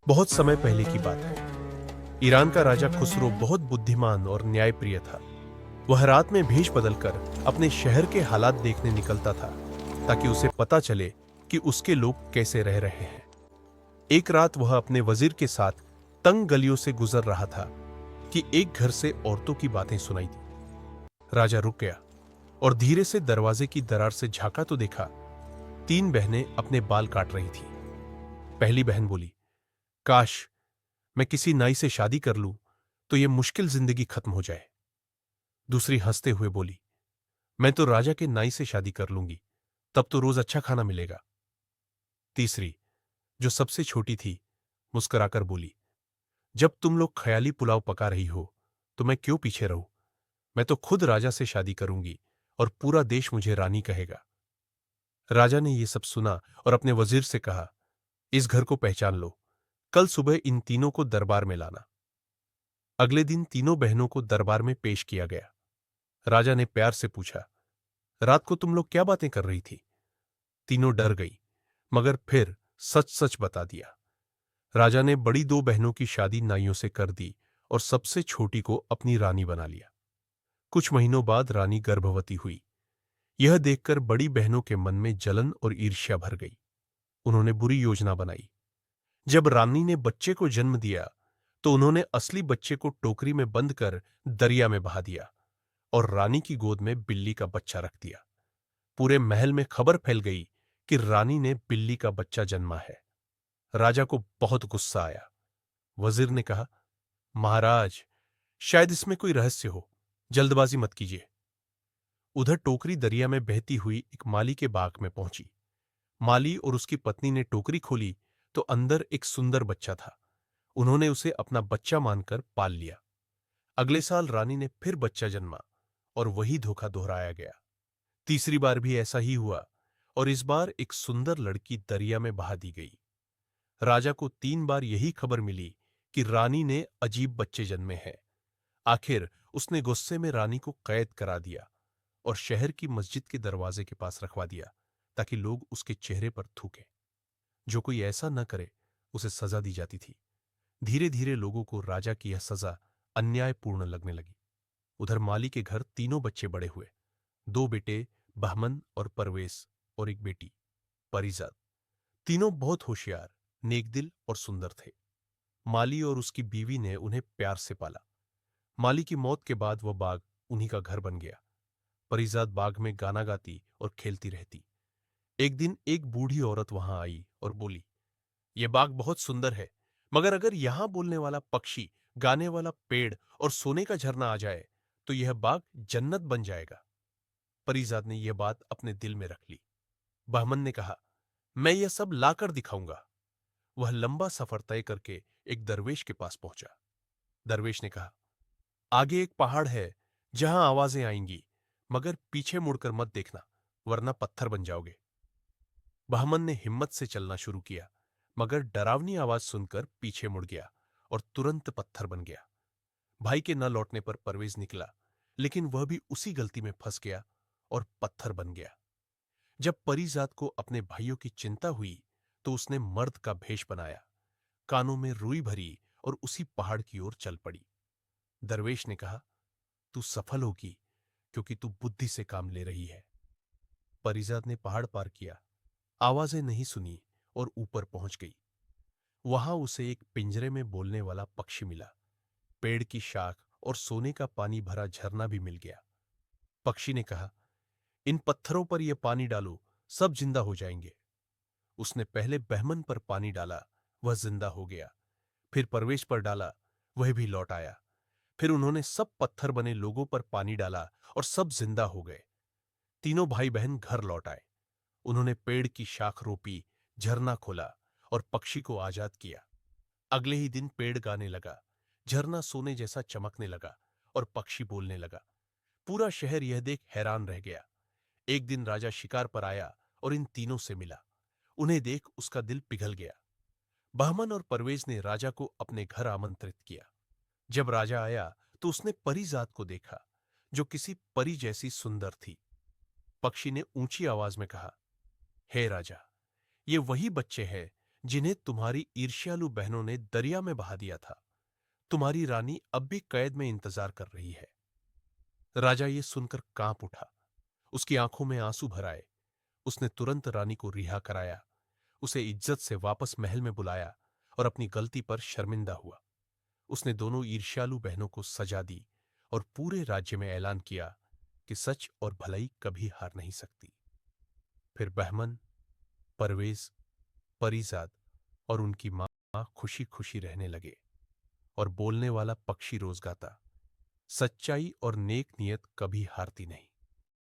बहुत समय पहले की बात है। ईरान का राजा खुसरो बहुत बुद्धिमान और न्यायप्रिय था। वह रात में भेष बदलकर अपने शहर के हालात देखने निकलता था ताकि उसे पता चले कि उसके लोग कैसे रह रहे हैं। एक रात वह अपने वजीर के साथ तंग गलियों से गुजर रहा था कि एक घर से औरतों की बातें सुनाई दी। राजा रुक गया और धीरे से दरवाजे की दरार से झांका तो देखा तीन बहनें अपने बाल काट रही थी। पहली बहन बोली, काश मैं किसी नाई से शादी कर लूं तो यह मुश्किल जिंदगी खत्म हो जाए। दूसरी हंसते हुए बोली, मैं तो राजा के नाई से शादी कर लूंगी, तब तो रोज अच्छा खाना मिलेगा। तीसरी, जो सबसे छोटी थी, मुस्कुराकर बोली, जब तुम लोग ख्याली पुलाव पका रही हो तो मैं क्यों पीछे रहूं। मैं तो खुद राजा से शादी करूंगी और पूरा देश मुझे रानी कहेगा। राजा ने यह सब सुना और अपने वजीर से कहा, इस घर को पहचान लो, कल सुबह इन तीनों को दरबार में लाना। अगले दिन तीनों बहनों को दरबार में पेश किया गया। राजा ने प्यार से पूछा, रात को तुम लोग क्या बातें कर रही थी। तीनों डर गई, मगर फिर सच सच बता दिया। राजा ने बड़ी दो बहनों की शादी नाइयों से कर दी और सबसे छोटी को अपनी रानी बना लिया। कुछ महीनों बाद रानी गर्भवती हुई। यह देखकर बड़ी बहनों के मन में जलन और ईर्ष्या भर गई। उन्होंने बुरी योजना बनाई। जब रानी ने बच्चे को जन्म दिया तो उन्होंने असली बच्चे को टोकरी में बंद कर दरिया में बहा दिया और रानी की गोद में बिल्ली का बच्चा रख दिया। पूरे महल में खबर फैल गई कि रानी ने बिल्ली का बच्चा जन्मा है। राजा को बहुत गुस्सा आया। वजीर ने कहा, महाराज, शायद इसमें कोई रहस्य हो, जल्दबाजी मत कीजिए। उधर टोकरी दरिया में बहती हुई एक माली के बाग में पहुंची। माली और उसकी पत्नी ने टोकरी खोली तो अंदर एक सुंदर बच्चा था। उन्होंने उसे अपना बच्चा मानकर पाल लिया। अगले साल रानी ने फिर बच्चा जन्मा और वही धोखा दोहराया गया। तीसरी बार भी ऐसा ही हुआ और इस बार एक सुंदर लड़की दरिया में बहा दी गई। राजा को 3 बार यही खबर मिली कि रानी ने अजीब बच्चे जन्मे हैं। आखिर उसने गुस्से में रानी को कैद करा दिया और शहर की मस्जिद के दरवाजे के पास रखवा दिया ताकि लोग उसके चेहरे पर थूकें। जो कोई ऐसा न करे उसे सजा दी जाती थी। धीरे धीरे लोगों को राजा की यह सजा अन्यायपूर्ण लगने लगी। उधर माली के घर तीनों बच्चे बड़े हुए। 2 बेटे, बहमन और परवेज, और एक बेटी, परिजात। तीनों बहुत होशियार, नेकदिल और सुंदर थे। माली और उसकी बीवी ने उन्हें प्यार से पाला। माली की मौत के बाद वह बाग उन्हीं का घर बन गया। परिजात बाग में गाना गाती और खेलती रहती। एक दिन एक बूढ़ी औरत वहां आई और बोली, यह बाग बहुत सुंदर है, मगर अगर यहां बोलने वाला पक्षी, गाने वाला पेड़ और सोने का झरना आ जाए तो यह बाग जन्नत बन जाएगा। परिजात ने यह बात अपने दिल में रख ली। बहमन ने कहा, मैं यह सब लाकर दिखाऊंगा। वह लंबा सफर तय करके एक दरवेश के पास पहुंचा। दरवेश ने कहा, आगे एक पहाड़ है जहां आवाजें आएंगी, मगर पीछे मुड़कर मत देखना, वरना पत्थर बन जाओगे। बहमन ने हिम्मत से चलना शुरू किया, मगर डरावनी आवाज सुनकर पीछे मुड़ गया और तुरंत पत्थर बन गया। भाई के न लौटने पर परवेज निकला, लेकिन वह भी उसी गलती में फंस गया और पत्थर बन गया। जब परिजात को अपने भाइयों की चिंता हुई तो उसने मर्द का भेष बनाया, कानों में रुई भरी और उसी पहाड़ की ओर चल पड़ी। दरवेश ने कहा, तू सफल होगी क्योंकि तू बुद्धि से काम ले रही है। परिजात ने पहाड़ पार किया, आवाजें नहीं सुनी और ऊपर पहुंच गई। वहां उसे एक पिंजरे में बोलने वाला पक्षी मिला। पेड़ की शाख और सोने का पानी भरा झरना भी मिल गया। पक्षी ने कहा, इन पत्थरों पर यह पानी डालो, सब जिंदा हो जाएंगे। उसने पहले बहमन पर पानी डाला, वह जिंदा हो गया। फिर परवेश पर डाला, वह भी लौट आया। फिर उन्होंने सब पत्थर बने लोगों पर पानी डाला और सब जिंदा हो गए। तीनों भाई बहन घर लौट आए। उन्होंने पेड़ की शाख रोपी, झरना खोला और पक्षी को आजाद किया। अगले ही दिन पेड़ गाने लगा, झरना सोने जैसा चमकने लगा और पक्षी बोलने लगा। पूरा शहर यह देख हैरान रह गया। एक दिन राजा शिकार पर आया और इन तीनों से मिला। उन्हें देख उसका दिल पिघल गया। बहमन और परवेज ने राजा को अपने घर आमंत्रित किया। जब राजा आया तो उसने परिजात को देखा, जो किसी परी जैसी सुंदर थी। पक्षी ने ऊंची आवाज में कहा, हे राजा, ये वही बच्चे हैं जिन्हें तुम्हारी ईर्ष्यालु बहनों ने दरिया में बहा दिया था। तुम्हारी रानी अब भी कैद में इंतजार कर रही है। राजा ये सुनकर कांप उठा। उसकी आंखों में आंसू भर आए। उसने तुरंत रानी को रिहा कराया, उसे इज्जत से वापस महल में बुलाया और अपनी गलती पर शर्मिंदा हुआ। उसने दोनों ईर्ष्यालु बहनों को सजा दी और पूरे राज्य में ऐलान किया कि सच और भलाई कभी हार नहीं सकती। फिर बहमन, परवेज, परीजाद और उनकी मां खुशी खुशी रहने लगे और बोलने वाला पक्षी रोज गाता, सच्चाई और नेक नियत कभी हारती नहीं।